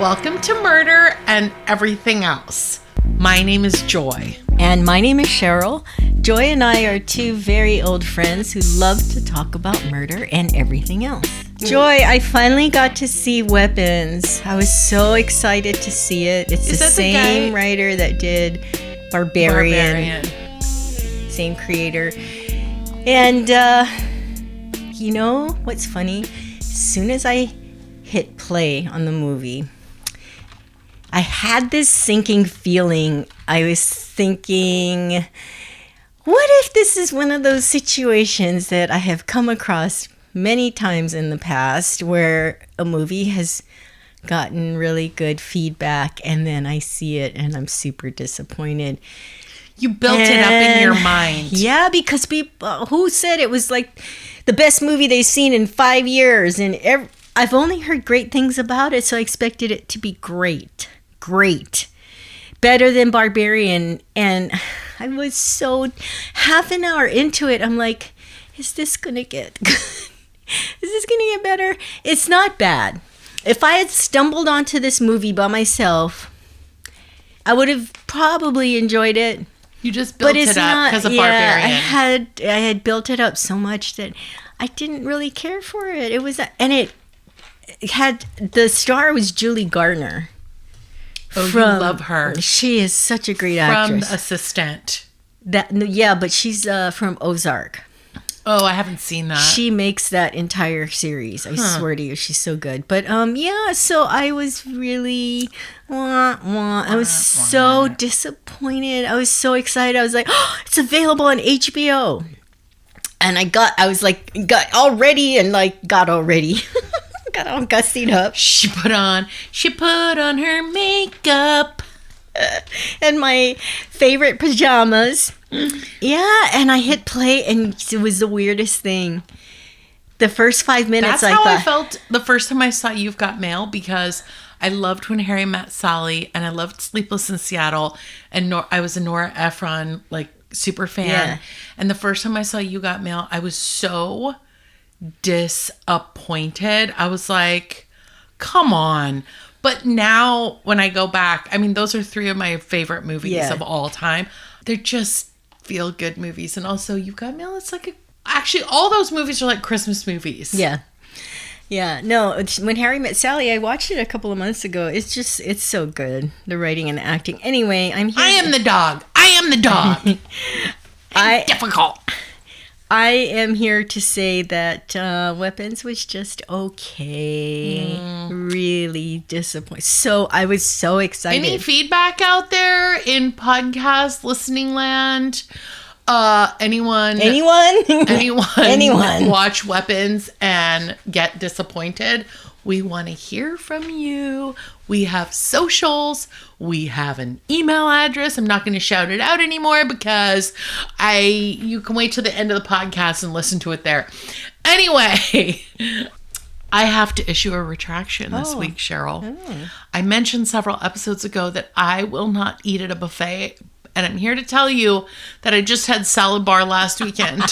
Welcome to Murder and Everything Else. My name is Joy. And my name is Cheryl. Joy and I are two very old friends who love to talk about murder and everything else. Joy, I finally got to see Weapons. I was so excited to see it. It's the same writer that did Barbarian. Same creator. And, you know what's funny? As soon as I hit play on the movie, I had this sinking feeling. I was thinking, what if this is one of those situations that I have come across many times in the past where a movie has gotten really good feedback and then I see it and I'm super disappointed. You built it up in your mind. Yeah, because people, who said it was like the best movie they've seen in 5 years? And I've only heard great things about it, so I expected it to be great. Better than Barbarian. And I was so, half an hour into it, I'm like, is this going to get good? Is this going to get better? It's not bad. If I had stumbled onto this movie by myself, I would have probably enjoyed it. You just built it up because of Barbarian. I had built it up so much that I didn't really care for it. It had, the star was Julie Garner. Oh, you love her. She is such a great actress. From Assistant. But she's from Ozark. Oh, I haven't seen that. She makes that entire series. I swear to you, she's so good. But so I was really I was so disappointed. I was so excited. I was like, oh, it's available on HBO. And got all ready. Got all gussied up. She put on her makeup. And my favorite pajamas. Yeah, and I hit play, and it was the weirdest thing. The first 5 minutes, That's how I felt the first time I saw You've Got Mail, because I loved When Harry Met Sally, and I loved Sleepless in Seattle, and I was a Nora Ephron, super fan. Yeah. And the first time I saw You Got Mail, I was so disappointed. I was like, come on. But now when I go back, I mean, those are 3 of my favorite movies of all time. They're just feel good movies. And also You've Got Mail, it's actually all those movies are like Christmas movies. Yeah. No, When Harry Met Sally, I watched it a couple of months ago. It's so good. The writing and the acting. Anyway, I'm here. I am the dog. I'm difficult. I am here to say that Weapons was just okay. Really disappointed. So I was so excited. Any feedback out there in podcast listening land? Anyone watch Weapons and get disappointed? We want to hear from you. We have socials. We have an email address. I'm not going to shout it out anymore because you can wait till the end of the podcast and listen to it there. Anyway, I have to issue a retraction this week, Cheryl. I mentioned several episodes ago that I will not eat at a buffet. And I'm here to tell you that I just had salad bar last weekend.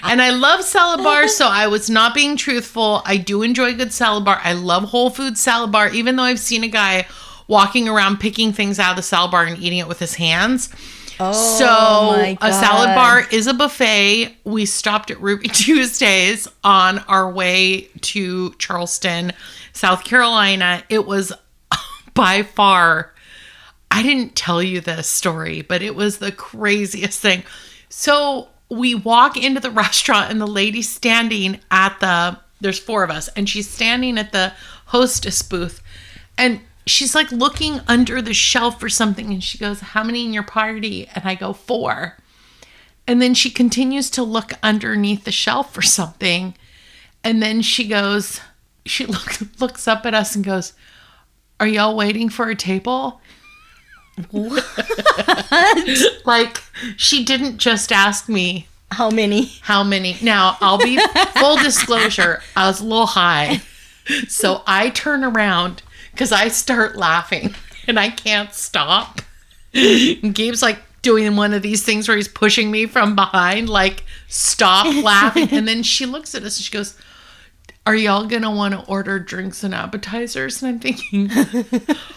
And I love salad bar, so I was not being truthful. I do enjoy good salad bar. I love Whole Foods salad bar, even though I've seen a guy walking around picking things out of the salad bar and eating it with his hands. So a salad bar is a buffet. We stopped at Ruby Tuesdays on our way to Charleston, South Carolina. It was by far... I didn't tell you this story, but it was the craziest thing. So we walk into the restaurant and the lady's standing there's 4 of us, and she's standing at the hostess booth, and she's looking under the shelf for something, and she goes, "How many in your party?" And I go, 4. And then she continues to look underneath the shelf for something, and then she looks up at us and goes, "Are y'all waiting for a table?" What? She didn't just ask me how many. Now, I'll be full disclosure, I was a little high, so I turn around because I start laughing and I can't stop. And Gabe's doing one of these things where he's pushing me from behind, stop laughing. And then she looks at us and she goes, are y'all going to want to order drinks and appetizers? And I'm thinking,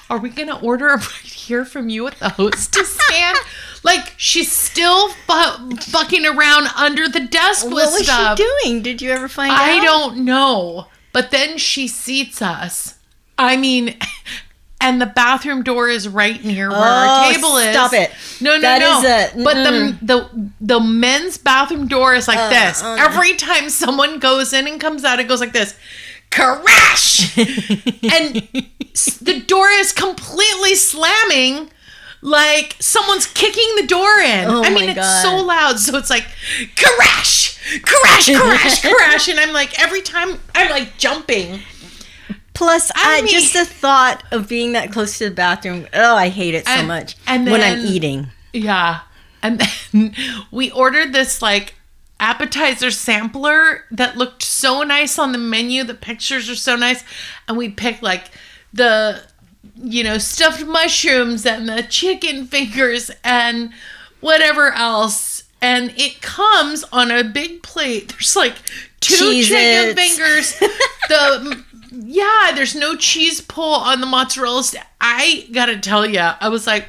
are we going to order right here from you at the hostess stand? Like, she's still fucking around under the desk with stuff. What was she doing? Did you ever find out? I don't know. But then she seats us. I mean, and the bathroom door is right near where our table is. Stop it. No. But the men's bathroom door is like this. Every time someone goes in and comes out, it goes like this. Crash! And the door is completely slamming like someone's kicking the door in. Oh, I mean, it's so loud. So it's like, crash, crash, crash, crash. And I'm like, every time I'm like jumping. Plus, just the thought of being that close to the bathroom. Oh, I hate it so much when I'm eating. Yeah. And then we ordered this like appetizer sampler that looked so nice on the menu. The pictures are so nice. And we picked like the, stuffed mushrooms and the chicken fingers and whatever else. And it comes on a big plate. There's like 2 chicken fingers. There's no cheese pull on the mozzarella. I gotta tell you, I was like,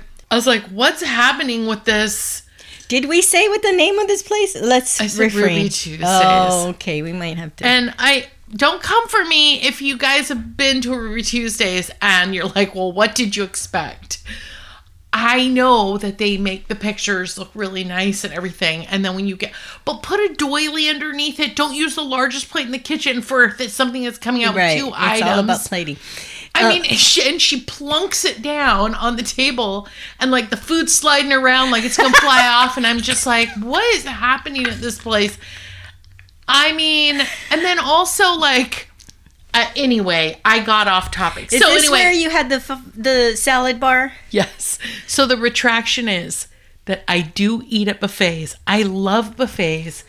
what's happening with this? Did we say what the name of this place? I said Ruby Tuesdays. Oh, okay. We might have to. And don't come for me if you guys have been to Ruby Tuesdays and you're like, well, what did you expect? I know that they make the pictures look really nice and everything. And then when but put a doily underneath it. Don't use the largest plate in the kitchen for something that's coming out with 2 items. It's all about plating. I mean, she plunks it down on the table and like the food's sliding around like it's going to fly off. And I'm just like, what is happening at this place? I mean, and then also like, anyway, I got off topic. Is this where you had the salad bar? Yes. So the retraction is that I do eat at buffets. I love buffets.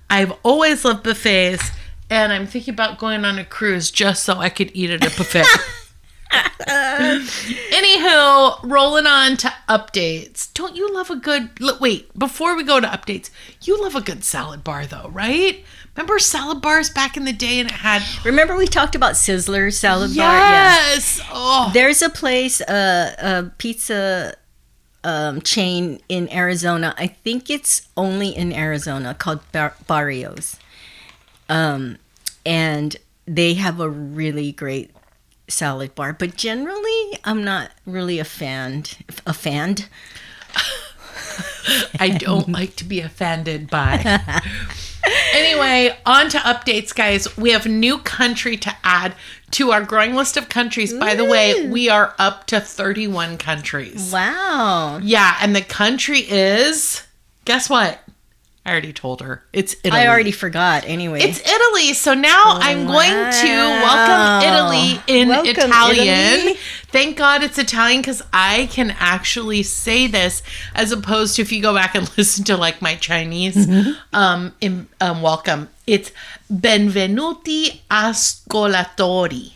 I've always loved buffets. And I'm thinking about going on a cruise just so I could eat at a buffet. Anywho, rolling on to updates. Don't you love a good... Wait, before we go to updates, you love a good salad bar though, right? Remember salad bars back in the day and it had... Remember we talked about Sizzler's salad bar? Yes! Yeah. Oh. There's a place, a pizza chain in Arizona. I think it's only in Arizona called Barrios. And they have a really great salad bar. But generally, I'm not really a fan. I don't like to be offended by... Anyway, on to updates, guys. We have a new country to add to our growing list of countries. By the way, we are up to 31 countries. Wow. Yeah, and the country is, guess what? I already told her. It's Italy. I already forgot anyway. It's Italy. So now I'm going to welcome Italy in Italian. Italy. Thank God it's Italian because I can actually say this as opposed to if you go back and listen to like my Chinese welcome. It's benvenuti ascoltatori.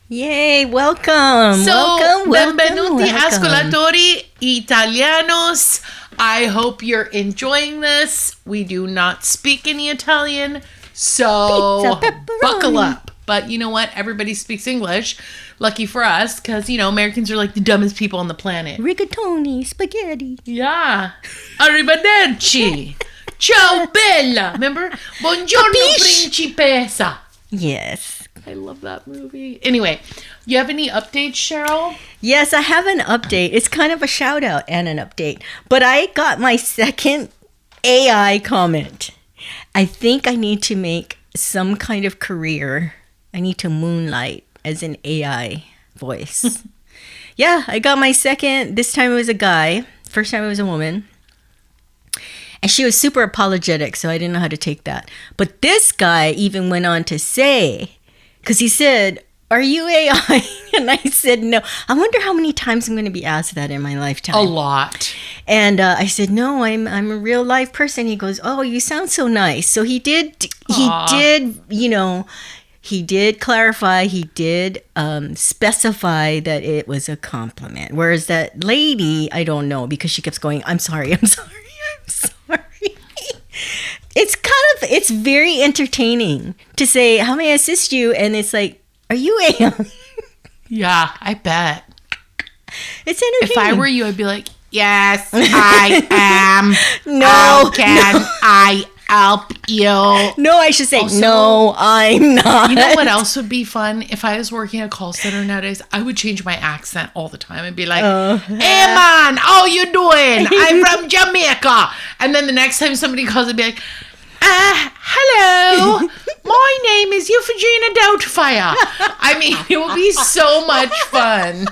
Yay, welcome. So, benvenuti ascoltatori italianos. I hope you're enjoying this. We do not speak any Italian, so buckle up. But you know what? Everybody speaks English. Lucky for us, because, Americans are like the dumbest people on the planet. Rigatoni, spaghetti. Yeah. Arrivederci. Ciao, bella. Remember? Buongiorno, principessa. Yes. I love that movie. Anyway, you have any updates, Cheryl? Yes, I have an update. It's kind of a shout out and an update. But I got my second AI comment. I think I need to make some kind of career. I need to moonlight as an AI voice. Yeah, I got my second. This time it was a guy. First time it was a woman. And she was super apologetic, so I didn't know how to take that. But this guy even went on to say... Because he said, are you AI? And I said, no. I wonder how many times I'm going to be asked that in my lifetime. A lot. And I said, no, I'm a real live person. He goes, oh, you sound so nice. So he did, he did clarify, he did specify that it was a compliment. Whereas that lady, I don't know, because she keeps going, I'm sorry. It's kind it's very entertaining to say, how may I assist you? And it's like, are you a... Yeah, I bet. It's entertaining. If I were you, I'd be like, yes, I am. No. How can I help you? No, I should say, Also, no, I'm not. You know what else would be fun? If I was working at a call center nowadays, I would change my accent all the time and be like, hey man, how you doing? I'm from Jamaica. And then the next time somebody calls, I'd be like, hello, my name is Euphigenia Doubtfire. I mean, it would be so much fun.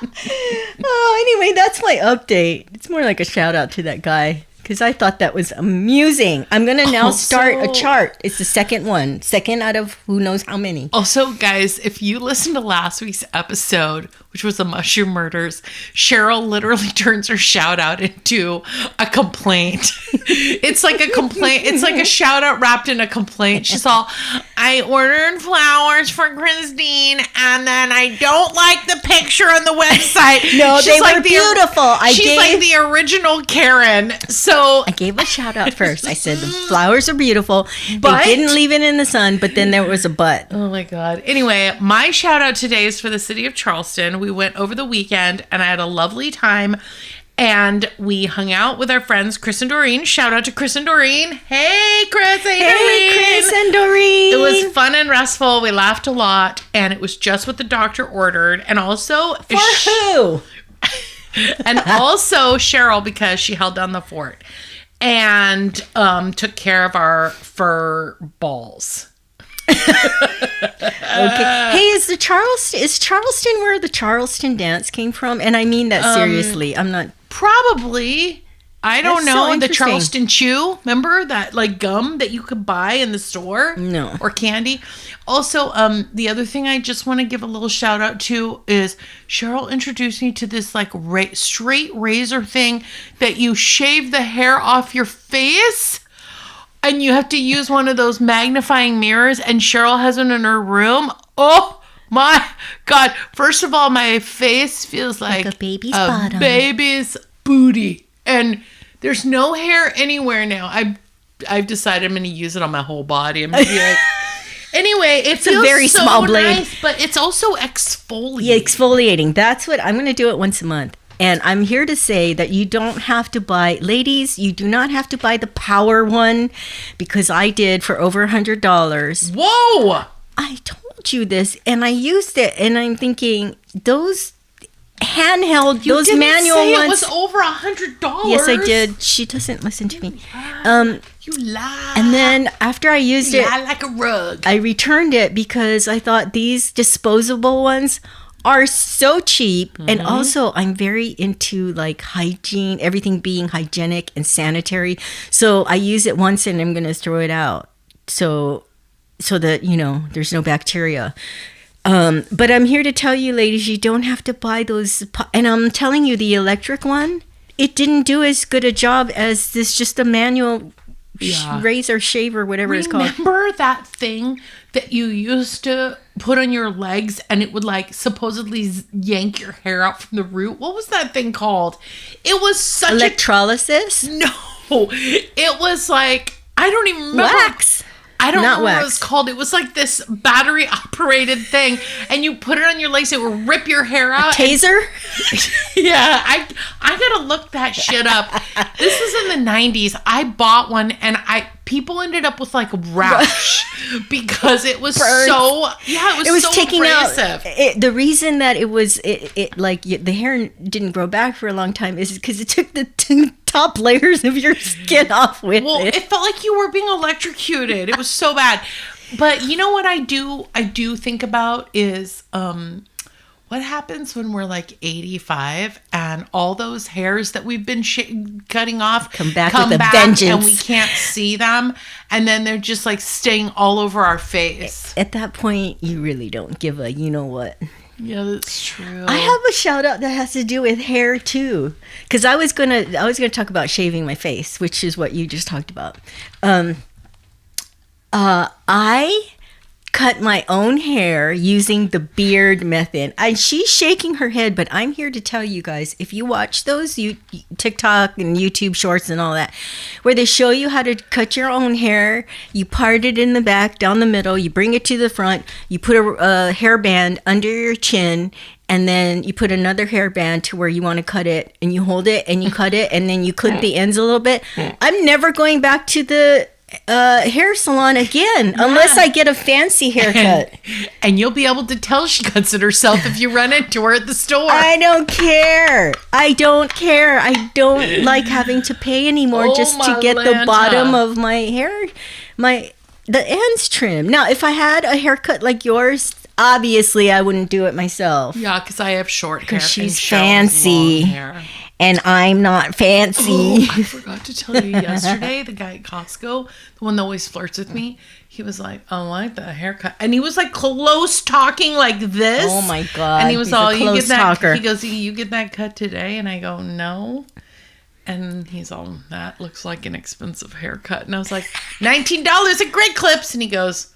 Anyway, that's my update. It's more like a shout out to that guy because I thought that was amusing. I'm going to now start a chart. It's the second one. Second out of who knows how many. Also, guys, if you listened to last week's episode, which was the mushroom murders, Cheryl literally turns her shout out into a complaint. It's like a complaint. It's like a shout out wrapped in a complaint. She's all, I ordered flowers for Christine and then I don't like the picture on the website. No, she's they like were beautiful. She's like the original Karen. So I gave a shout out first. I said the flowers are beautiful. They didn't leave it in the sun, but then there was a but. Oh my God. Anyway, my shout out today is for the city of Charleston. We went over the weekend and I had a lovely time and we hung out with our friends Chris and Doreen. Shout out to Chris and Doreen. Hey Chris, hey Doreen. Chris and Doreen. It was fun and restful. We laughed a lot and it was just what the doctor ordered. And also for who? And also Cheryl because she held down the fort and took care of our fur balls. Okay. Hey, is Charleston where the Charleston dance came from? And I mean that seriously. I'm not probably. I don't know. So the Charleston Chew, remember that like gum that you could buy in the store? No. Or candy. Also, the other thing I just want to give a little shout out to is Cheryl introduced me to this like straight razor thing that you shave the hair off your face. And you have to use one of those magnifying mirrors. And Cheryl has one in her room. Oh my God. First of all, my face feels like a baby's bottom. Baby's booty. And there's no hair anywhere now. I've decided I'm going to use it on my whole body. I'm going to be like... Anyway, it feels a very so small blade. Nice, but it's also exfoliating. Yeah, exfoliating. That's what I'm going to do it once a month. And I'm here to say that you don't have to buy, ladies, you do not have to buy the power one because I did for over $100. Whoa! I told you this and I used it and I'm thinking those handheld, you those didn't manual say ones. It was over $100. Yes, I did. She doesn't listen to me. You lie. And then after I used it, lie like a rug. I returned it because I thought these disposable ones are so cheap. Mm-hmm. And also I'm very into like hygiene, everything being hygienic and sanitary. So I use it once and I'm going to throw it out. So that, there's no bacteria. But I'm here to tell you, ladies, you don't have to buy those. And I'm telling you, the electric one, it didn't do as good a job as this just a manual razor shaver, whatever it's called. Remember that thing that you used to put on your legs and it would like supposedly yank your hair out from the root? What was that thing called? It was such electrolysis? No, it was like, I don't even remember. Wax. I don't know what it was called. It was like this battery operated thing and you put it on your legs. It would rip your hair out. A taser? Yeah. I gotta look that shit up. This was in the 90s. I bought one and people ended up with like rash because it was it was so taking abrasive. Out the reason that it was like the hair didn't grow back for a long time is because it took the two top layers of your skin off with it. It felt like you were being electrocuted. It was so bad. But you know what I do think about is what happens when we're like 85 and all those hairs that we've been cutting off come back with a vengeance and we can't see them and then they're just like staying all over our face. At that point, you really don't give a you know what. Yeah, that's true. I have a shout out that has to do with hair too, because I was gonna talk about shaving my face, which is what you just talked about. I cut my own hair using the beard method. And she's shaking her head, but I'm here to tell you guys, if you watch those TikTok and YouTube shorts and all that, where they show you how to cut your own hair, you part it in the back, down the middle, you bring it to the front, you put a hairband under your chin, and then you put another hairband to where you want to cut it, and you hold it and you cut it, and then you clip the ends a little bit. I'm never going back to the hair salon again unless I get a fancy haircut. And you'll be able to tell she cuts it herself if you run into her at the store. I don't care. I don't like having to pay anymore just to get the bottom of my hair, the ends trimmed. Now, if I had a haircut like yours, obviously I wouldn't do it myself. Yeah, because I have short hair. Because she's fancy. And I'm not fancy. Oh, I forgot to tell you yesterday, the guy at Costco, the one that always flirts with me, he was like, I like that haircut. And he was like close talking like this. Oh my God. And he was all, you get that. He goes, you get that cut today? And I go, no. And he's all, that looks like an expensive haircut. And I was like, $19 at Great Clips. And he goes,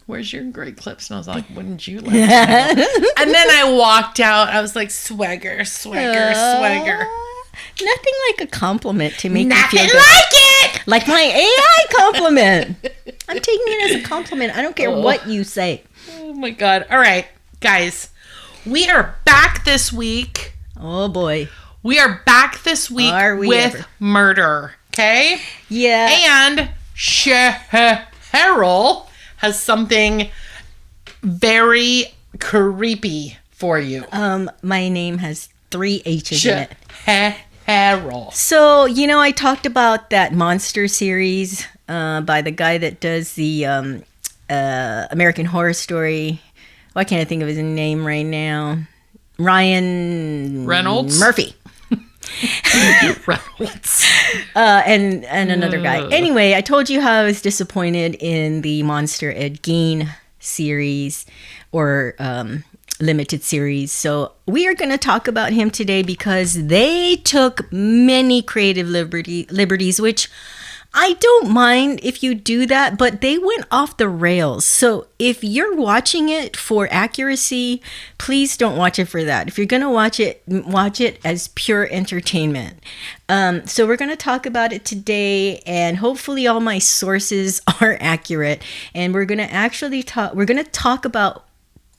where's your Great Clips? And I was like, wouldn't you like to know? And then I walked out. I was like, swagger. Nothing like a compliment to make Nothing you feel good. like it! Like my AI compliment. I'm taking it as a compliment. I don't care what you say. Oh my God. All right, guys. We are back this week. Oh boy. We are back this week with murder. Okay? Yeah. And Cheryl has something very creepy for you. My name has 3 H's in it. Cheryl. So, I talked about that monster series by the guy that does the American Horror Story. Why can't I think of his name right now? Ryan Reynolds? Murphy. Reynolds. And another guy. Anyway, I told you how I was disappointed in the Monster Ed Gein series or limited series. So we are going to talk about him today because they took many creative liberties, which I don't mind if you do that, but they went off the rails. So if you're watching it for accuracy, please don't watch it for that. If you're going to watch it as pure entertainment. So we're going to talk about it today, and hopefully all my sources are accurate. And we're going to talk about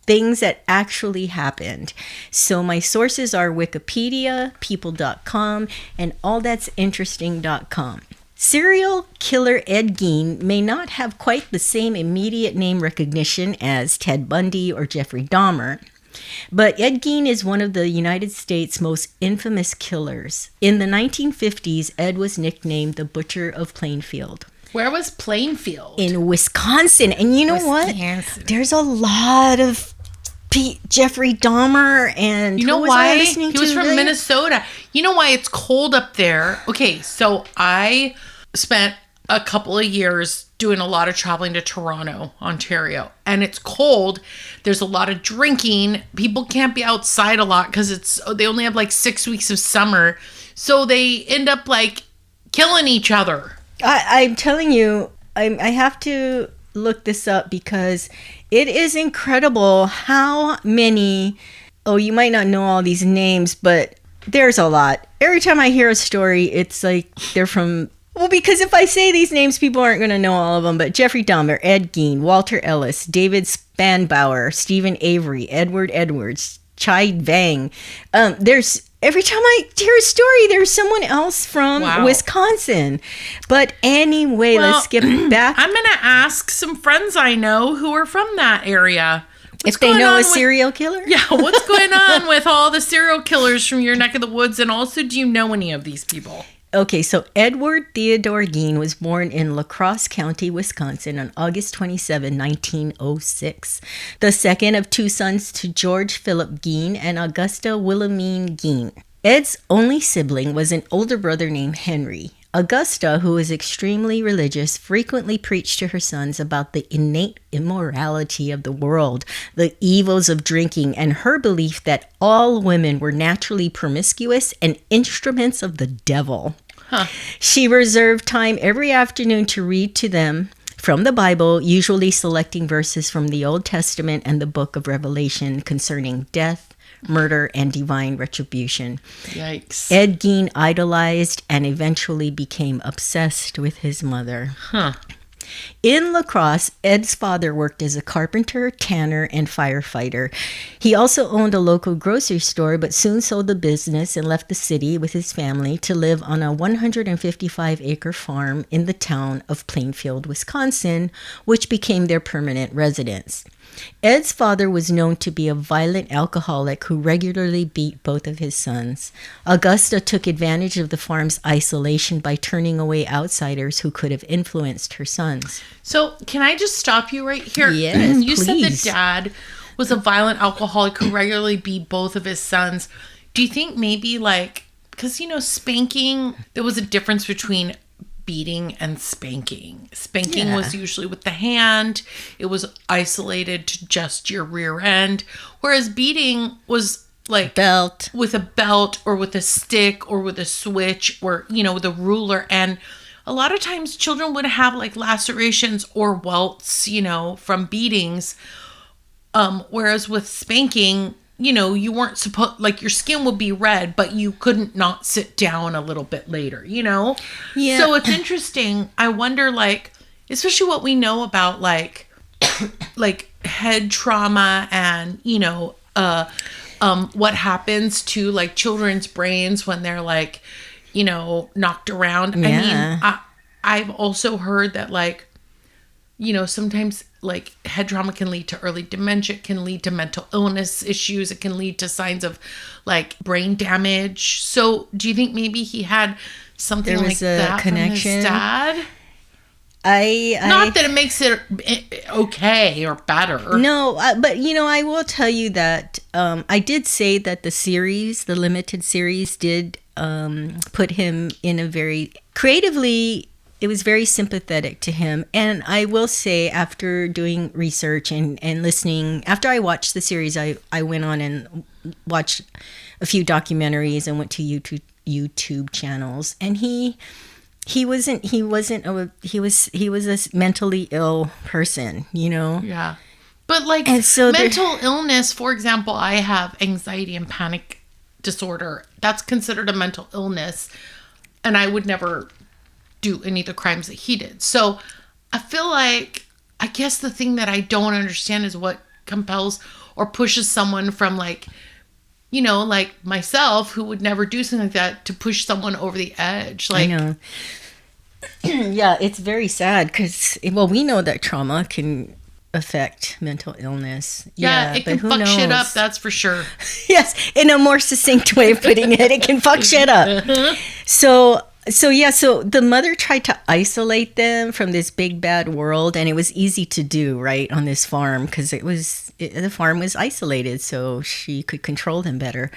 things that actually happened. So my sources are Wikipedia, people.com, and allthat'sinteresting.com. Serial killer Ed Gein may not have quite the same immediate name recognition as Ted Bundy or Jeffrey Dahmer, but Ed Gein is one of the United States' most infamous killers. In the 1950s, Ed was nicknamed the Butcher of Plainfield. Where was Plainfield? In Wisconsin. And you know what? There's a lot of Jeffrey Dahmer, and you know why? He was from Minnesota. You know why it's cold up there? Okay, so I spent a couple of years doing a lot of traveling to Toronto, Ontario, and it's cold. There's a lot of drinking. People can't be outside a lot because they only have like 6 weeks of summer, so they end up like killing each other. I'm telling you, I have to look this up because it is incredible how many, you might not know all these names, but there's a lot. Every time I hear a story, it's like they're from, because if I say these names, people aren't going to know all of them, but Jeffrey Dahmer, Ed Gein, Walter Ellis, David Spanbauer, Stephen Avery, Edward Edwards, Chai Vang. Every time I hear a story, there's someone else from Wisconsin. But anyway, let's get back. I'm going to ask some friends I know who are from that area. If they know a serial killer? Yeah, what's going on with all the serial killers from your neck of the woods? And also, do you know any of these people? Okay, so Edward Theodore Gein was born in La Crosse County, Wisconsin on August 27, 1906. The second of 2 sons to George Philip Gein and Augusta Wilhelmine Gein. Ed's only sibling was an older brother named Henry. Augusta, who was extremely religious, frequently preached to her sons about the innate immorality of the world, the evils of drinking, and her belief that all women were naturally promiscuous and instruments of the devil. She reserved time every afternoon to read to them from the Bible, usually selecting verses from the Old Testament and the book of Revelation concerning death, murder, and divine retribution. Yikes. Ed Gein idolized and eventually became obsessed with his mother. Huh. In La Crosse, Ed's father worked as a carpenter, tanner, and firefighter. He also owned a local grocery store, but soon sold the business and left the city with his family to live on a 155-acre farm in the town of Plainfield, Wisconsin, which became their permanent residence. Ed's father was known to be a violent alcoholic who regularly beat both of his sons. Augusta took advantage of the farm's isolation by turning away outsiders who could have influenced her sons. So, can I just stop you right here? Yes, you please. said that dad was a violent alcoholic who regularly beat both of his sons. Do you think maybe because, spanking, there was a difference between beating and spanking. Spanking was usually with the hand. It was isolated to just your rear end. Whereas beating was belt, with a belt or with a stick or with a switch or, with a ruler. And a lot of times children would have lacerations or welts, from beatings. Whereas with spanking, you weren't supposed, your skin would be red, but you couldn't not sit down a little bit later, Yeah. So it's interesting. I wonder, especially what we know about, head trauma and, what happens to, children's brains when they're, knocked around. Yeah. I mean, I've also heard that, sometimes head trauma can lead to early dementia, can lead to mental illness issues. It can lead to signs of brain damage. So do you think maybe he had something like that connection from his dad? Not that it makes it okay or better. No, but I will tell you that I did say that the limited series did put him in a very creatively. It was very sympathetic to him. And I will say, after doing research and listening, after I watched the series, I went on and watched a few documentaries and went to YouTube channels. And he was a mentally ill person, Yeah. But mental illness, for example, I have anxiety and panic disorder. That's considered a mental illness. And I would never do any of the crimes that he did. So I feel I guess the thing that I don't understand is what compels or pushes someone from myself, who would never do something like that, to push someone over the edge. I know. Yeah, it's very sad because, we know that trauma can affect mental illness. Yeah, it can fuck shit up, that's for sure. Yes, in a more succinct way of putting it can fuck shit up. So the mother tried to isolate them from this big bad world, and it was easy to do, right, on this farm, because the farm was isolated, so she could control them better.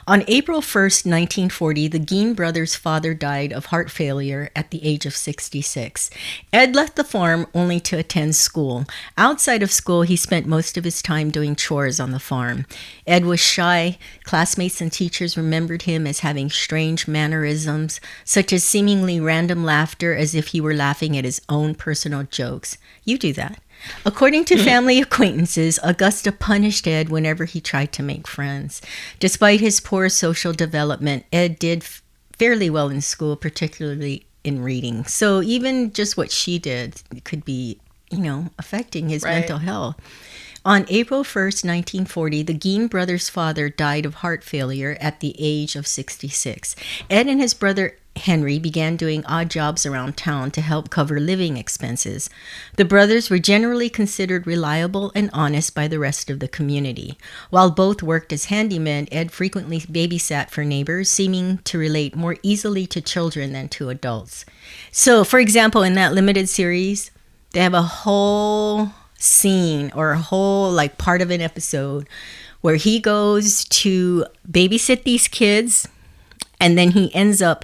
On April 1st, 1940, the Gein brothers' father died of heart failure at the age of 66. Ed left the farm only to attend school. Outside of school, he spent most of his time doing chores on the farm. Ed was shy. Classmates and teachers remembered him as having strange mannerisms, such as seemingly random laughter, as if he were laughing at his own personal jokes. You do that. According to family acquaintances, Augusta punished Ed whenever he tried to make friends. Despite his poor social development, Ed did fairly well in school, particularly in reading. So even just what she did could be, affecting his mental health. On April 1st, 1940, the Gein brothers' father died of heart failure at the age of 66. Ed and his brother Henry began doing odd jobs around town to help cover living expenses. The brothers were generally considered reliable and honest by the rest of the community. While both worked as handymen, Ed frequently babysat for neighbors, seeming to relate more easily to children than to adults. So, for example, in that limited series, they have a whole scene or a whole part of an episode where he goes to babysit these kids, and then he ends up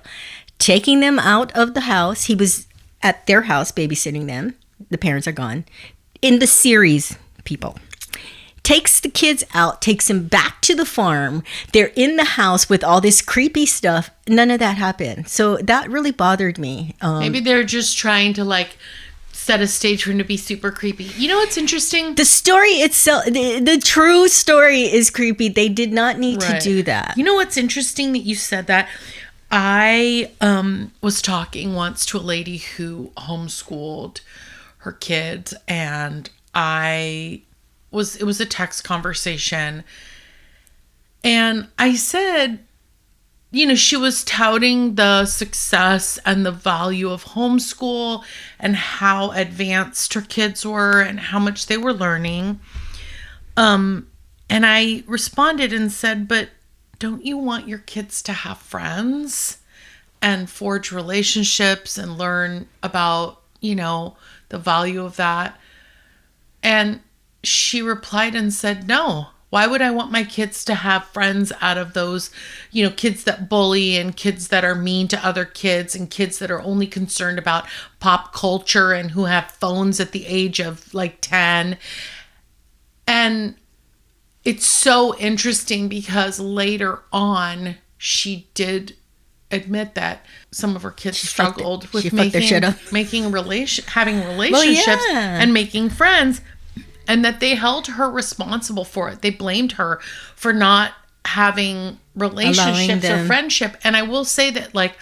taking them out of the house. He was at their house babysitting them. The parents are gone. In the series, people. Takes the kids out, takes them back to the farm. They're in the house with all this creepy stuff. None of that happened. So that really bothered me. Maybe they're just trying to set a stage for him to be super creepy. You know what's interesting? The story itself, the true story is creepy. They did not need to do that. You know what's interesting that you said that? I was talking once to a lady who homeschooled her kids, and it was a text conversation, and I said, you know, she was touting the success and the value of homeschool and how advanced her kids were and how much they were learning. And I responded and said, but don't you want your kids to have friends and forge relationships and learn about, you know, the value of that? And she replied and said, no. Why would I want my kids to have friends out of those, you know, kids that bully and kids that are mean to other kids and kids that are only concerned about pop culture and who have phones at the age of like 10? And it's so interesting because later on, she did admit that some of her kids struggled with having relationships and making friends. And that they held her responsible for it. They blamed her for not having relationships or friendship. And I will say that, like,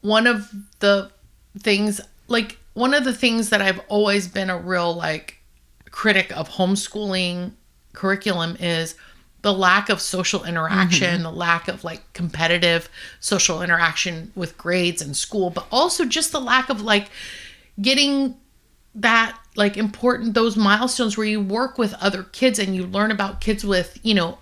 one of the things that I've always been a real, like, critic of homeschooling curriculum is the lack of social interaction, the lack of, like, competitive social interaction with grades and school, but also just the lack of, like, getting that, like, important, those milestones where you work with other kids and you learn about kids with, you know,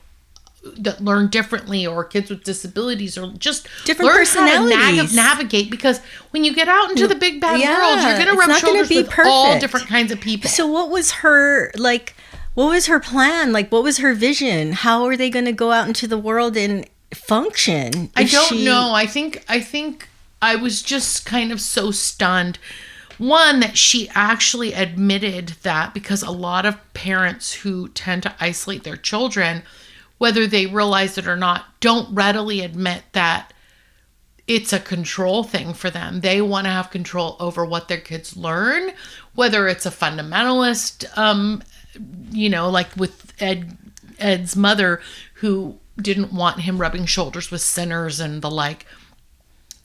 that learn differently, or kids with disabilities, or just different personalities. How to navigate, because when you get out into the big bad world, you're going to rub shoulders with all different kinds of people. So what was her, like, what was her plan? Like, what was her vision? How are they going to go out into the world and function? I don't know. I think I was just kind of so stunned. One, that she actually admitted that, because a lot of parents who tend to isolate their children, whether they realize it or not, don't readily admit that it's a control thing for them. They want to have control over what their kids learn, whether it's a fundamentalist, you know, like with Ed's mother, who didn't want him rubbing shoulders with sinners and the like.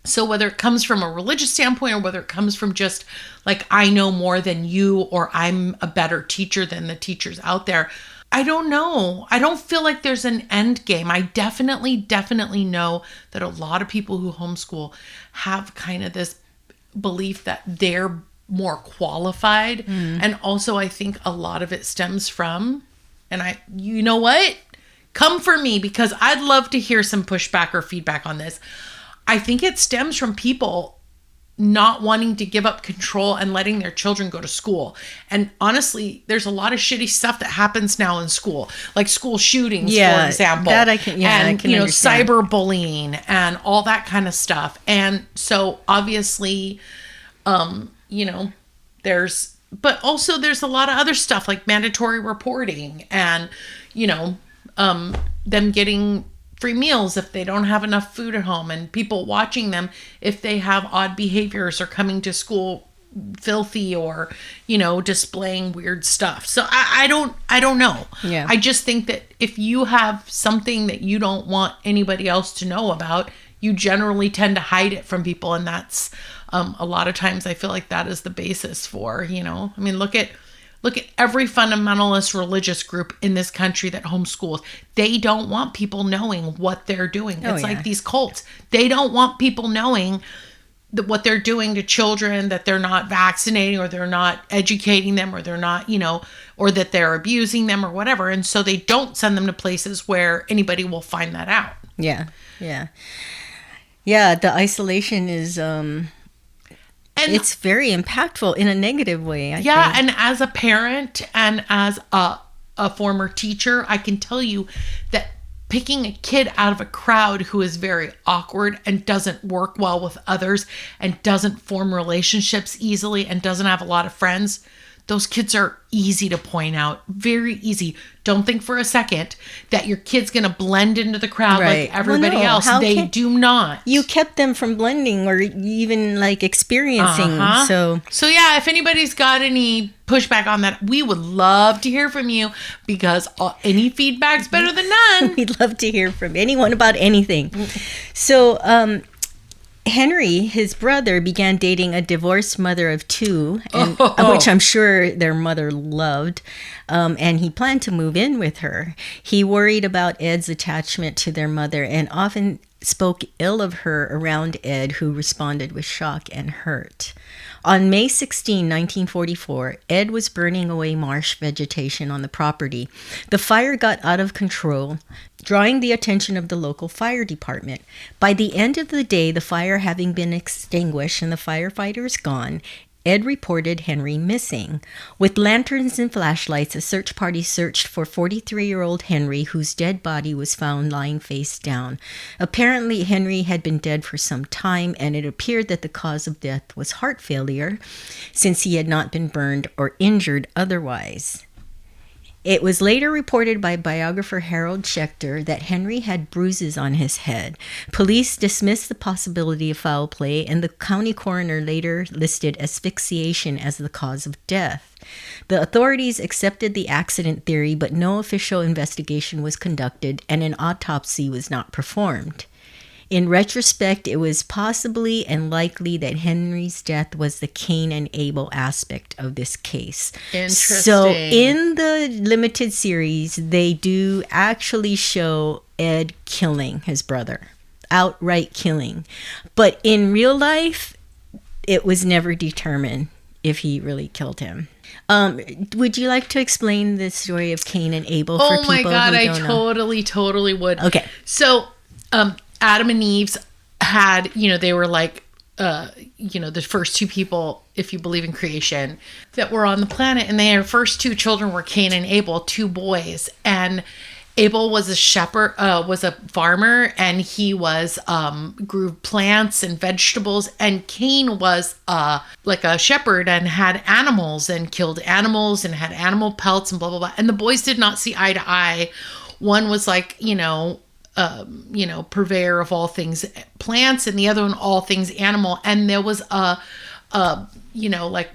So whether it comes from a religious standpoint, or whether it comes from just like, I know more than you, or I'm a better teacher than the teachers out there, I don't know. I don't feel like there's an end game. I definitely know that a lot of people who homeschool have kind of this belief that they're more qualified. And also I think a lot of it stems from, and you know what? Come for me, because I'd love to hear some pushback or feedback on this. I think it stems from people not wanting to give up control and letting their children go to school. And honestly, there's a lot of shitty stuff that happens now in school, like school shootings, for example. That I can you know, understand. cyberbullying and all that kind of stuff. And so obviously, you know, but also there's a lot of other stuff like mandatory reporting and, you know, them getting free meals if they don't have enough food at home, and people watching them if they have odd behaviors or coming to school filthy, or, you know, displaying weird stuff. So I don't know. Yeah. I just think that if you have something that you don't want anybody else to know about, you generally tend to hide it from people. And that's a lot of times I feel like that is the basis for, you know, I mean, look at every fundamentalist religious group in this country that homeschools. They don't want people knowing what they're doing. It's like these cults. They don't want people knowing that what they're doing to children, that they're not vaccinating, or they're not educating them, or they're not, you know, or that they're abusing them or whatever. And so they don't send them to places where anybody will find that out. Yeah. The isolation is, and it's very impactful in a negative way, I think. And as a parent and as a former teacher, I can tell you that picking a kid out of a crowd who is very awkward and doesn't work well with others and doesn't form relationships easily and doesn't have a lot of friends, Those kids are easy to point out. Very easy. Don't think for a second that your kid's going to blend into the crowd like everybody else. They do not. You kept them from blending or even like experiencing. So yeah, if anybody's got any pushback on that, we would love to hear from you, because any feedback's better than none. We'd love to hear from anyone about anything. So, Henry, his brother, began dating a divorced mother of two, which I'm sure their mother loved, and he planned to move in with her. He worried about Ed's attachment to their mother and often spoke ill of her around Ed, who responded with shock and hurt. On May 16, 1944, Ed was burning away marsh vegetation on the property. The fire got out of control, drawing the attention of the local fire department. By the end of the day, the fire having been extinguished and the firefighters gone, Ed reported Henry missing. With lanterns and flashlights, a search party searched for 43-year-old Henry, whose dead body was found lying face down. Apparently, Henry had been dead for some time, and it appeared that the cause of death was heart failure, since he had not been burned or injured otherwise. It was later reported by biographer Harold Schechter that Henry had bruises on his head. Police dismissed the possibility of foul play, and the county coroner later listed asphyxiation as the cause of death. The authorities accepted the accident theory, but no official investigation was conducted, and an autopsy was not performed. In retrospect, it was possibly and likely that Henry's death was the Cain and Abel aspect of this case. Interesting. So in the limited series, they do actually show Ed killing his brother. Outright killing. But in real life, it was never determined if he really killed him. Would you like to explain the story of Cain and Abel for people who don't know? Oh my God, I totally would. Okay. So, Adam and Eve's had, they were like, the first two people, if you believe in creation, that were on the planet. And their first two children were Cain and Abel, two boys. And Abel was a shepherd, was a farmer, and he grew plants and vegetables. And Cain was like a shepherd and had animals and killed animals and had animal pelts and blah, blah, blah. And the boys did not see eye to eye. One was like, purveyor of all things plants, and the other one all things animal. And there was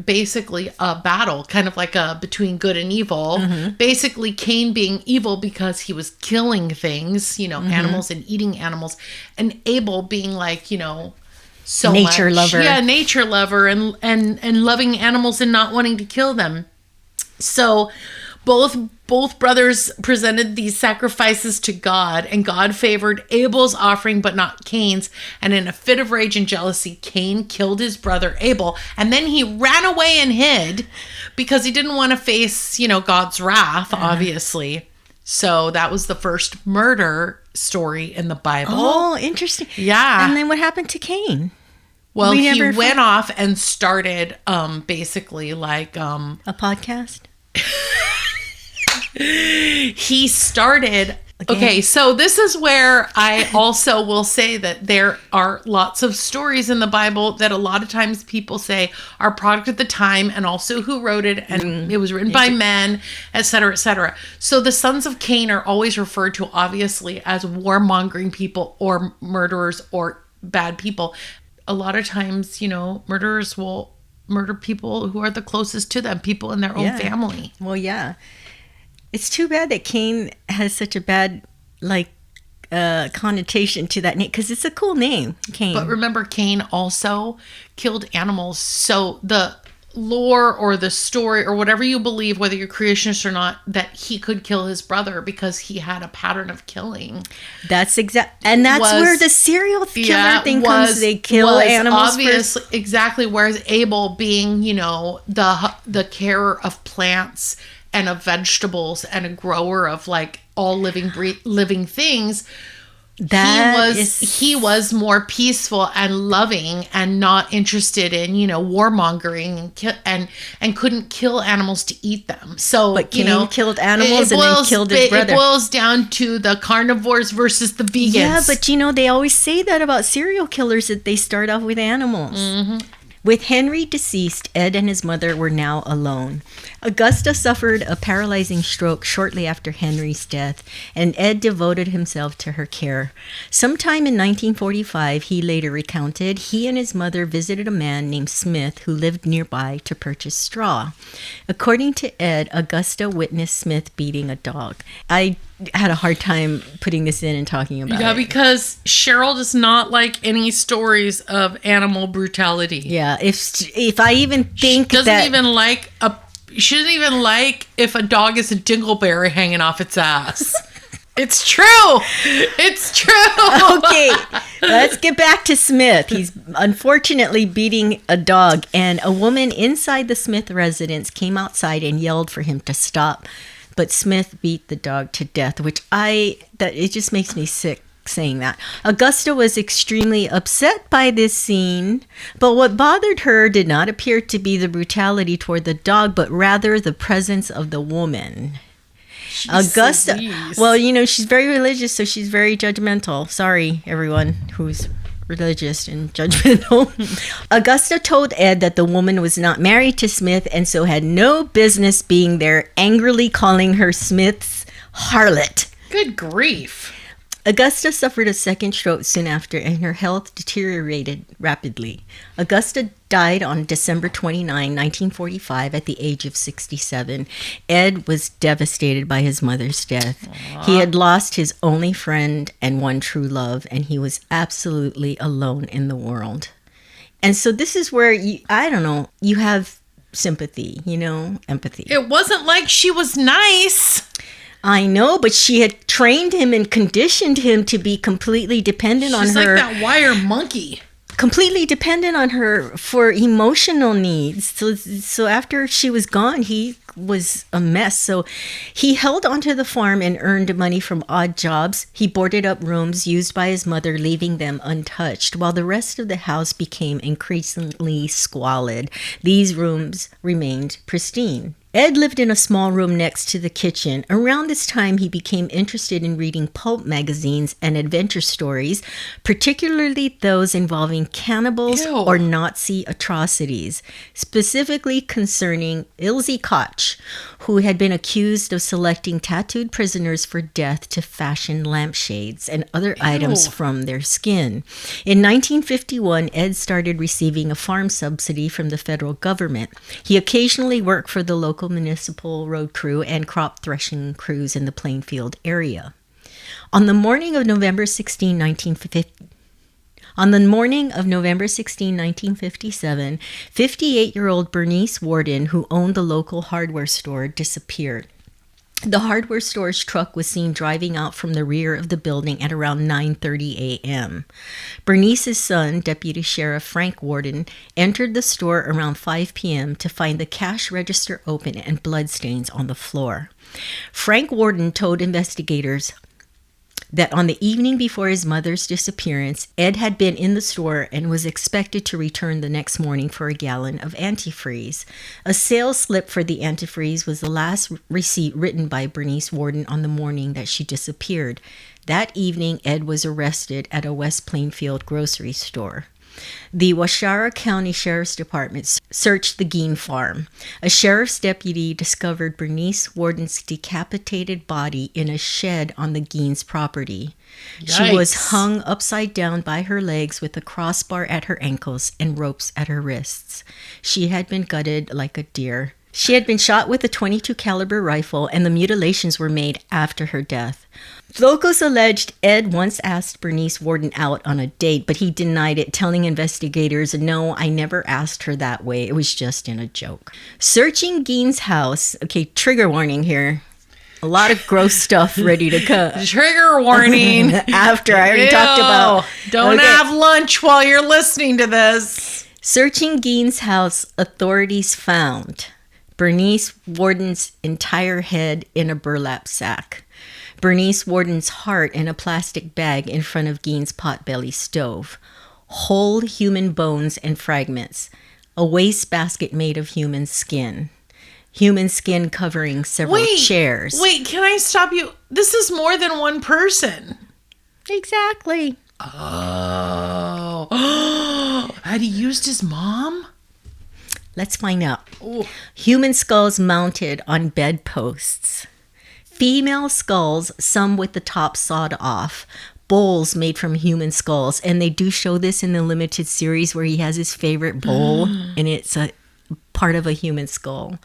basically a battle, kind of like between good and evil. Mm-hmm. Basically, Cain being evil because he was killing things, mm-hmm. animals and eating animals, and Abel being like, so nature lover. Yeah, nature lover and loving animals and not wanting to kill them. So both brothers presented these sacrifices to God, and God favored Abel's offering but not Cain's. And in a fit of rage and jealousy, Cain killed his brother Abel, and then he ran away and hid because he didn't want to face, God's wrath, obviously. So that was the first murder story in the Bible. Oh, interesting. Yeah. And then what happened to Cain? Well, he went off and started basically like a podcast. He started. Okay, so this is where I also will say that there are lots of stories in the Bible that a lot of times people say are product of the time, and also who wrote it, and it was written by men, etc., etc. So the sons of Cain are always referred to, obviously, as warmongering people or murderers or bad people. A lot of times, murderers will murder people who are the closest to them, people in their own family. Well, yeah. It's too bad that Cain has such a bad, connotation to that name, because it's a cool name, Cain. But remember, Cain also killed animals. So the lore or the story or whatever you believe, whether you're creationist or not, that he could kill his brother because he had a pattern of killing. That's where the serial killer thing comes. They kill animals obviously first. Exactly. Whereas Abel, being the carer of plants and of vegetables and a grower of like all living things, he was more peaceful and loving and not interested in warmongering and couldn't kill animals to eat them. So but Cain killed animals and then killed his brother. It boils down to the carnivores versus the vegans. Yeah, but they always say that about serial killers, that they start off with animals. Mm-hmm. With Henry deceased, Ed and his mother were now alone. Augusta suffered a paralyzing stroke shortly after Henry's death, and Ed devoted himself to her care. Sometime in 1945, he later recounted, he and his mother visited a man named Smith who lived nearby to purchase straw. According to Ed, Augusta witnessed Smith beating a dog. I had a hard time putting this in and talking about it. Yeah, because Cheryl does not like any stories of animal brutality. Yeah, if I even think she doesn't even like if a dog is a dingleberry hanging off its ass. It's true. It's true. Okay, let's get back to Smith. He's unfortunately beating a dog, and a woman inside the Smith residence came outside and yelled for him to stop. But Smith beat the dog to death, it just makes me sick saying that. Augusta was extremely upset by this scene, but what bothered her did not appear to be the brutality toward the dog, but rather the presence of the woman. Augusta, well, she's very religious, so she's very judgmental. Sorry, everyone who's religious and judgmental. Augusta told Ed that the woman was not married to Smith and so had no business being there, angrily calling her Smith's harlot. Good grief. Augusta suffered a second stroke soon after, and her health deteriorated rapidly. Augusta died on December 29, 1945, at the age of 67. Ed was devastated by his mother's death. Aww. He had lost his only friend and one true love, and he was absolutely alone in the world. And so this is where, you have sympathy, empathy. It wasn't like she was nice. I know, but she had trained him and conditioned him to be completely dependent on her. She's like that wire monkey. Completely dependent on her for emotional needs. So after she was gone, he was a mess. So he held onto the farm and earned money from odd jobs. He boarded up rooms used by his mother, leaving them untouched, while the rest of the house became increasingly squalid. These rooms remained pristine. Ed lived in a small room next to the kitchen. Around this time, he became interested in reading pulp magazines and adventure stories, particularly those involving cannibals or Nazi atrocities, specifically concerning Ilse Koch, who had been accused of selecting tattooed prisoners for death to fashion lampshades and other items from their skin. In 1951, Ed started receiving a farm subsidy from the federal government. He occasionally worked for the local municipal road crew and crop threshing crews in the Plainfield area. On the morning of November 16, 1957, 58-year-old Bernice Warden, who owned the local hardware store, disappeared. The hardware store's truck was seen driving out from the rear of the building at around 9:30 a.m. Bernice's son, Deputy Sheriff Frank Warden, entered the store around 5 p.m. to find the cash register open and bloodstains on the floor. Frank Warden told investigators that on the evening before his mother's disappearance, Ed had been in the store and was expected to return the next morning for a gallon of antifreeze. A sales slip for the antifreeze was the last receipt written by Bernice Warden on the morning that she disappeared. That evening, Ed was arrested at a West Plainfield grocery store. The Washara County Sheriff's Department searched the Gein farm. A sheriff's deputy discovered Bernice Warden's decapitated body in a shed on the Gein's property. Yikes. She was hung upside down by her legs with a crossbar at her ankles and ropes at her wrists. She had been gutted like a deer. She had been shot with a .22 caliber rifle, and the mutilations were made after her death. Locals alleged Ed once asked Bernice Warden out on a date, but he denied it, telling investigators, "No, I never asked her that way. It was just in a joke." Searching Gein's house, okay, trigger warning here. A lot of gross stuff ready to come. Trigger warning. After I already talked about. Don't have lunch while you're listening to this. Searching Gein's house, authorities found Bernice Warden's entire head in a burlap sack. Bernice Warden's heart in a plastic bag in front of Gein's potbelly stove. Whole human bones and fragments. A wastebasket made of human skin. Human skin covering several chairs. Wait, can I stop you? This is more than one person. Exactly. Oh. Had he used his mom? Let's find out. Ooh. Human skulls mounted on bedposts. Female skulls, some with the top sawed off. Bowls made from human skulls. And they do show this in the limited series where he has his favorite bowl and it's a part of a human skull.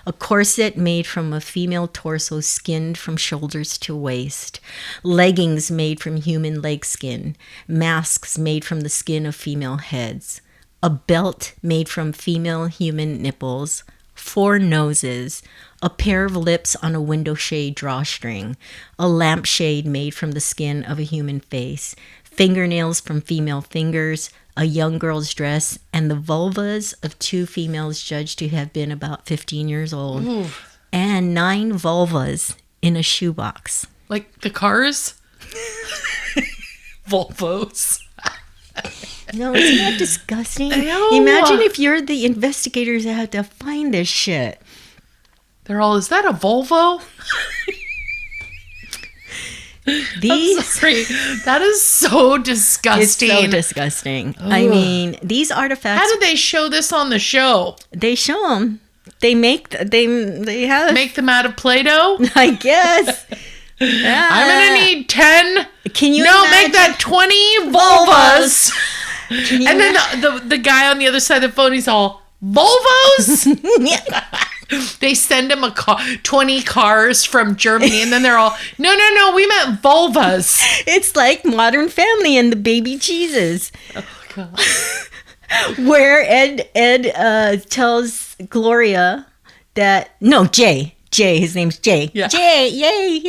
A corset made from a female torso skinned from shoulders to waist. Leggings made from human leg skin. Masks made from the skin of female heads. A belt made from female human nipples. 4 noses. A pair of lips on a window shade drawstring. A lampshade made from the skin of a human face. Fingernails from female fingers. A young girl's dress, and the vulvas of 2 females judged to have been about 15 years old. Ooh. And 9 vulvas in a shoebox. Like the cars? Volvos. No, isn't that disgusting? Ew. Imagine if you're the investigators that had to find this shit. They're all, is that a Volvo? I'm sorry. That is so disgusting. It's so disgusting. Ugh. I mean, these artifacts. How do they show this on the show? They show them. They make. They have. Make them out of Play-Doh? I guess. Yeah. I'm gonna need 10. Can you? No, imagine? make that 20 vulvas. And then the guy on the other side of the phone, he's all Volvos. Yeah. They send him 20 cars from Germany, and then they're all, no, we meant vulvas. It's like Modern Family and the baby Jesus. Oh, God. Where Ed tells Gloria that, no, Jay, his name's Jay. Yeah. Jay, yay.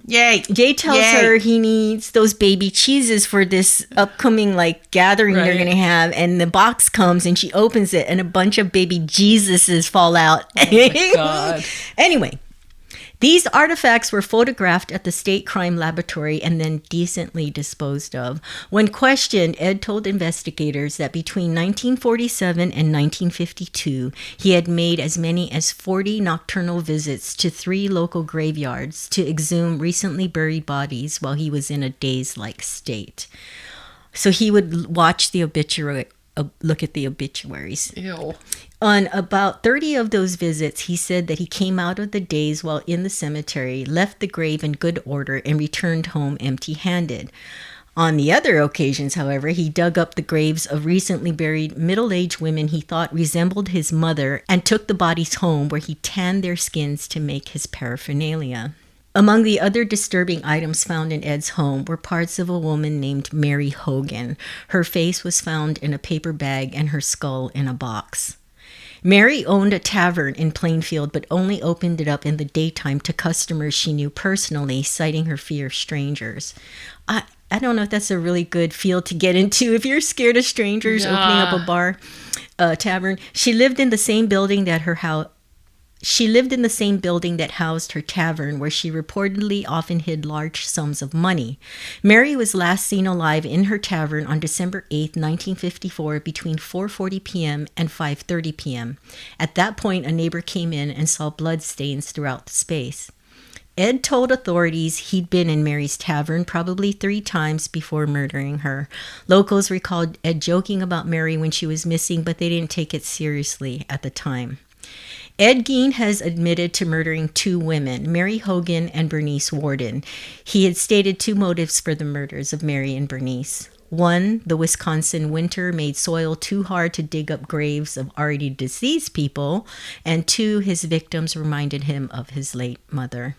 Yay. Jay tells her he needs those baby cheeses for this upcoming gathering they're going to have. And the box comes and she opens it and a bunch of baby Jesuses fall out. Oh my God. Anyway. These artifacts were photographed at the State Crime Laboratory and then decently disposed of. When questioned, Ed told investigators that between 1947 and 1952, he had made as many as 40 nocturnal visits to 3 local graveyards to exhume recently buried bodies while he was in a dazed-like state. So he would watch the obituary, look at the obituaries. Ew. On about 30 of those visits, he said that he came out of the daze while in the cemetery, left the grave in good order, and returned home empty-handed. On the other occasions, however, he dug up the graves of recently buried middle-aged women he thought resembled his mother and took the bodies home where he tanned their skins to make his paraphernalia. Among the other disturbing items found in Ed's home were parts of a woman named Mary Hogan. Her face was found in a paper bag and her skull in a box. Mary owned a tavern in Plainfield, but only opened it up in the daytime to customers she knew personally, citing her fear of strangers. I don't know if that's a really good field to get into if you're scared of strangers opening up a bar, tavern. She lived in the same building that housed her tavern, where she reportedly often hid large sums of money. Mary was last seen alive in her tavern on December 8, 1954, between 4:40 p.m. and 5:30 p.m. At that point, a neighbor came in and saw blood stains throughout the space. Ed told authorities he'd been in Mary's tavern probably 3 times before murdering her. Locals recalled Ed joking about Mary when she was missing, but they didn't take it seriously at the time. Ed Gein has admitted to murdering 2 women, Mary Hogan and Bernice Warden. He had stated 2 motives for the murders of Mary and Bernice. 1, the Wisconsin winter made soil too hard to dig up graves of already deceased people, and 2, his victims reminded him of his late mother.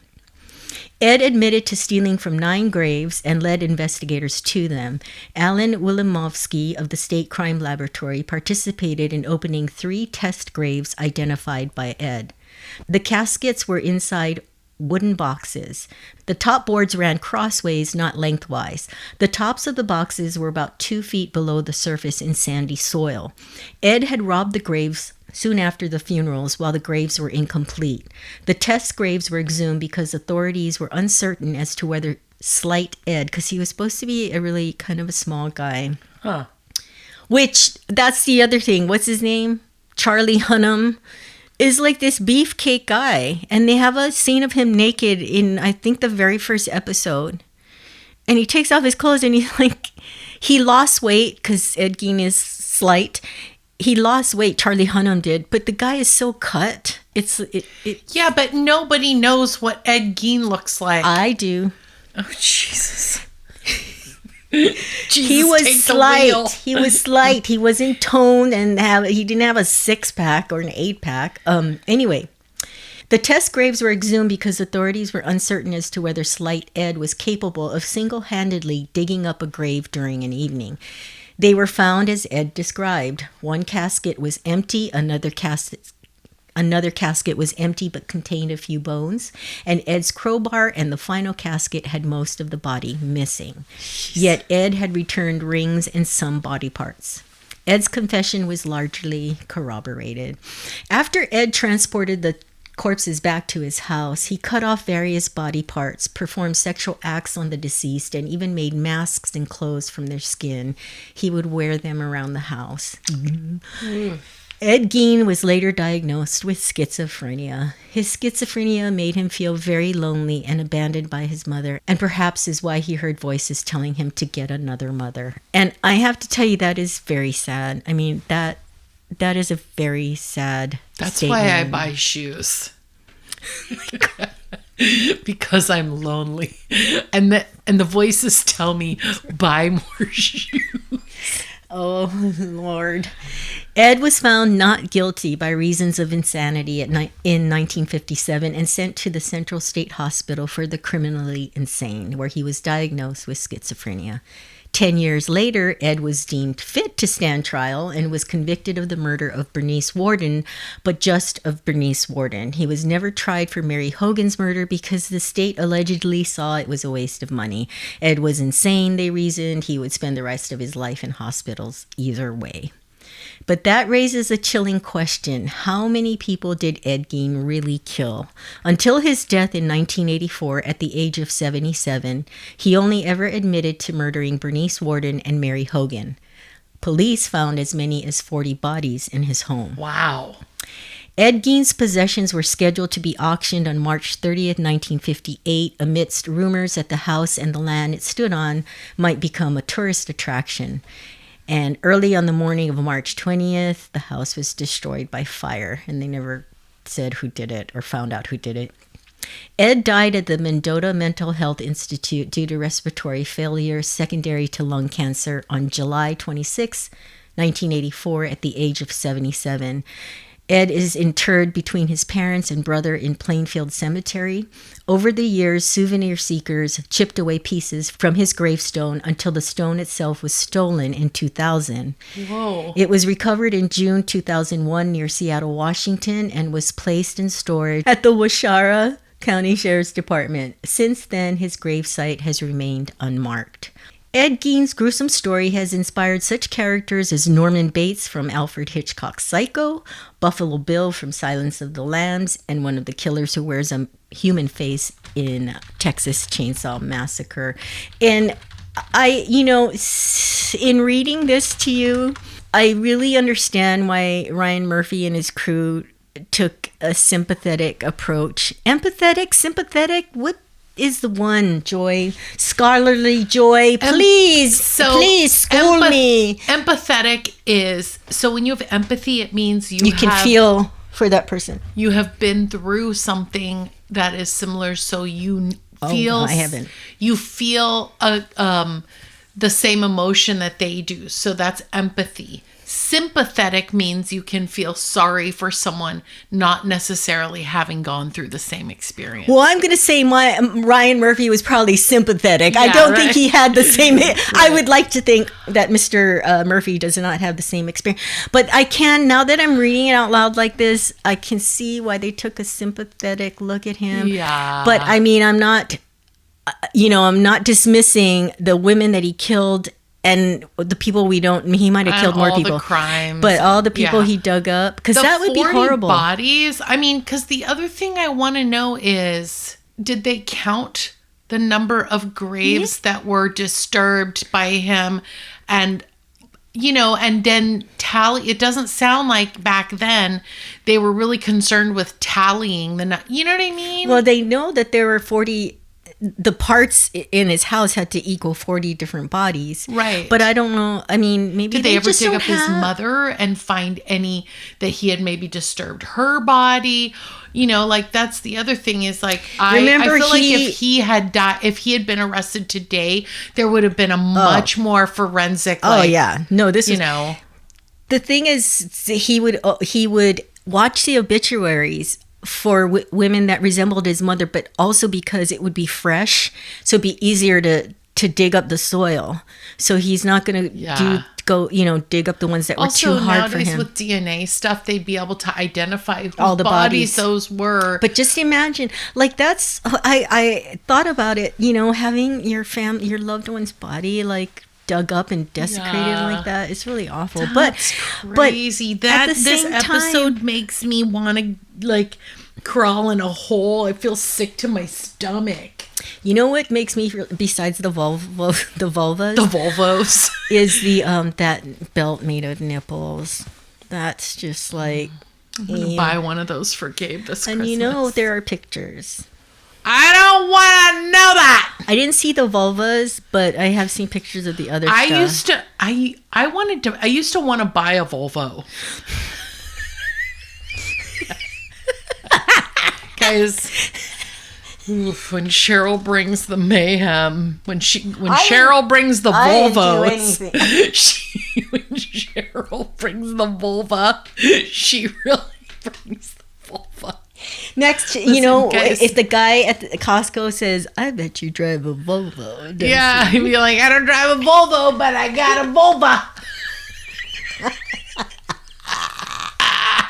Ed admitted to stealing from 9 graves and led investigators to them. Alan Wilimovsky of the State Crime Laboratory participated in opening 3 test graves identified by Ed. The caskets were inside wooden boxes. The top boards ran crossways, not lengthwise. The tops of the boxes were about 2 feet below the surface in sandy soil. Ed had robbed the graves soon after the funerals while the graves were incomplete. The test graves were exhumed because authorities were uncertain as to whether slight Ed, because he was supposed to be a really kind of a small guy. Huh. Which, that's the other thing. What's his name? Charlie Hunnam is like this beefcake guy. And they have a scene of him naked in, I think, the very first episode. And he takes off his clothes and he's like, he lost weight because Ed Gein is slight. he lost weight. Charlie Hunnam did, but the guy is so cut. Yeah, but nobody knows what Ed Gein looks like. I do. Oh, Jesus. He was slight. He was slight. He was in tone, and he didn't have a 6-pack or an 8-pack. Anyway, the test graves were exhumed because authorities were uncertain as to whether Slight Ed was capable of single-handedly digging up a grave during an evening. They were found as Ed described. One casket was empty, another casket was empty but contained a few bones, and Ed's crowbar and the final casket had most of the body missing. Yet Ed had returned rings and some body parts. Ed's confession was largely corroborated. After Ed transported the corpses back to his house, he cut off various body parts, performed sexual acts on the deceased, and even made masks and clothes from their skin. He would wear them around the house. Ed Gein was later diagnosed with schizophrenia. His schizophrenia made him feel very lonely and abandoned by his mother, and perhaps is why he heard voices telling him to get another mother. And I have to tell you, that is very sad. I mean, that is a very sad statement. Why I buy shoes. Because I'm lonely. And the voices tell me, buy more shoes. Oh, Lord. Ed was found not guilty by reasons of insanity in 1957 and sent to the Central State Hospital for the criminally insane, where he was diagnosed with schizophrenia. 10 years later, Ed was deemed fit to stand trial and was convicted of the murder of Bernice Worden, but just of Bernice Worden. He was never tried for Mary Hogan's murder because the state allegedly saw it was a waste of money. Ed was insane, they reasoned. He would spend the rest of his life in hospitals either way. But that raises a chilling question. How many people did Ed Gein really kill? Until his death in 1984 at the age of 77, he only ever admitted to murdering Bernice Worden and Mary Hogan. Police found as many as 40 bodies in his home. Wow. Ed Gein's possessions were scheduled to be auctioned on March 30th, 1958, amidst rumors that the house and the land it stood on might become a tourist attraction. And early on the morning of March 20th, the house was destroyed by fire, and they never said who did it or found out who did it. Ed died at the Mendota Mental Health Institute due to respiratory failure secondary to lung cancer on July 26, 1984, at the age of 77. Ed is interred between his parents and brother in Plainfield Cemetery. Over the years, souvenir seekers chipped away pieces from his gravestone until the stone itself was stolen in 2000. Whoa. It was recovered in June 2001 near Seattle, Washington, and was placed in storage at the Waushara County Sheriff's Department. Since then, his gravesite has remained unmarked. Ed Gein's gruesome story has inspired such characters as Norman Bates from Alfred Hitchcock's Psycho, Buffalo Bill from Silence of the Lambs, and one of the killers who wears a human face in Texas Chainsaw Massacre. And in reading this to you, I really understand why Ryan Murphy and his crew took a sympathetic approach. Empathetic, sympathetic, what is the one, Joy? Scholarly Joy, please school me. Empathetic is, so when you have empathy, it means you can feel for that person. You have been through something that is similar, so you feel. I haven't. You feel the same emotion that they do, so that's empathy. Sympathetic means you can feel sorry for someone not necessarily having gone through the same experience. Well, I'm going to say Ryan Murphy was probably sympathetic. Yeah, I don't think he had the same. Right. I would like to think that Mr. Murphy does not have the same experience. But I can, now that I'm reading it out loud like this, I can see why they took a sympathetic look at him. Yeah. But I mean, I'm not dismissing the women that he killed and the people he might have killed more people. All the crimes. But all the people he dug up, because that would be horrible. Bodies. I mean, because the other thing I want to know is, did they count the number of graves that were disturbed by him? And, and then tally. It doesn't sound like back then they were really concerned with tallying you know what I mean? Well, they know that there were 40 the parts in his house had to equal 40 different bodies. Right. But I don't know. I mean, maybe did they ever just dig don't up his mother and find any that he had maybe disturbed her body? You know, like that's the other thing is like I feel like if he had died, if he had been arrested today, there would have been a much more forensic. Like, oh yeah, no, this is, know. The thing is, he would watch the obituaries for women that resembled his mother, but also because it would be fresh, so it'd be easier to dig up the soil. So he's not going to dig up the ones that were too hard for him. Also, nowadays with DNA stuff, they'd be able to identify whose all the bodies those were. But just imagine, like that's I thought about it. You know, having your loved one's body like dug up and desecrated like that. It's really awful. That's crazy. This episode makes me want to like crawl in a hole. I feel sick to my stomach. You know what makes me besides the vulvas is the that belt made of nipples. That's just like I'm gonna buy one of those for Gabe this Christmas. And you know there are pictures. I don't want to know that. I didn't see the vulvas, but I have seen pictures of the other stuff. I used to want to buy a Volvo. Guys, when Cheryl brings the mayhem, when Cheryl brings the Volvos, when Cheryl brings the vulva, she really brings the vulva. Next, listen, guys, if the guy at the Costco says, "I bet you drive a Volvo," yeah, he'd be like, "I don't drive a Volvo, but I got a vulva."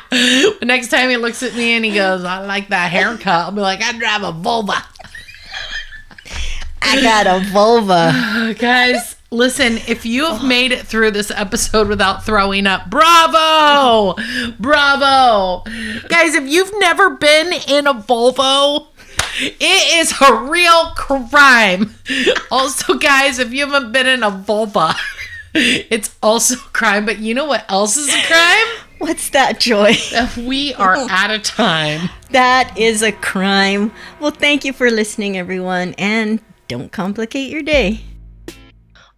The next time he looks at me and he goes, "I like that haircut," I'll be like, "I drive a vulva." I got a vulva. Guys, listen, if you have made it through this episode without throwing up, bravo! Bravo! Guys, if you've never been in a Volvo, it is a real crime. Also, guys, if you haven't been in a vulva, it's also a crime. But you know what else is a crime? What's that, Joy? We are out of time. That is a crime. Well, thank you for listening, everyone, and don't complicate your day.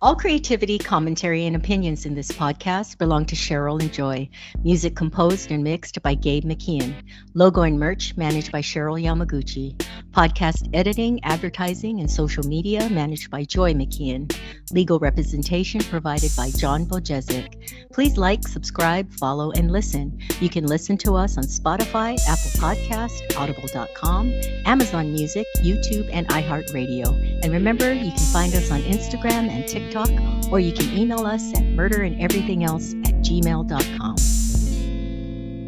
All creativity, commentary, and opinions in this podcast belong to Cheryl and Joy. Music composed and mixed by Gabe McKeon. Logo and merch managed by Cheryl Yamaguchi. Podcast editing, advertising, and social media managed by Joy McKeon. Legal representation provided by John Bojezic. Please like, subscribe, follow, and listen. You can listen to us on Spotify, Apple Podcast, Audible.com, Amazon Music, YouTube, and iHeartRadio. And remember, you can find us on Instagram and TikTok, or you can email us at murderandeverythingelse@gmail.com.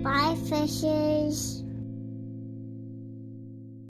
Bye, fishes.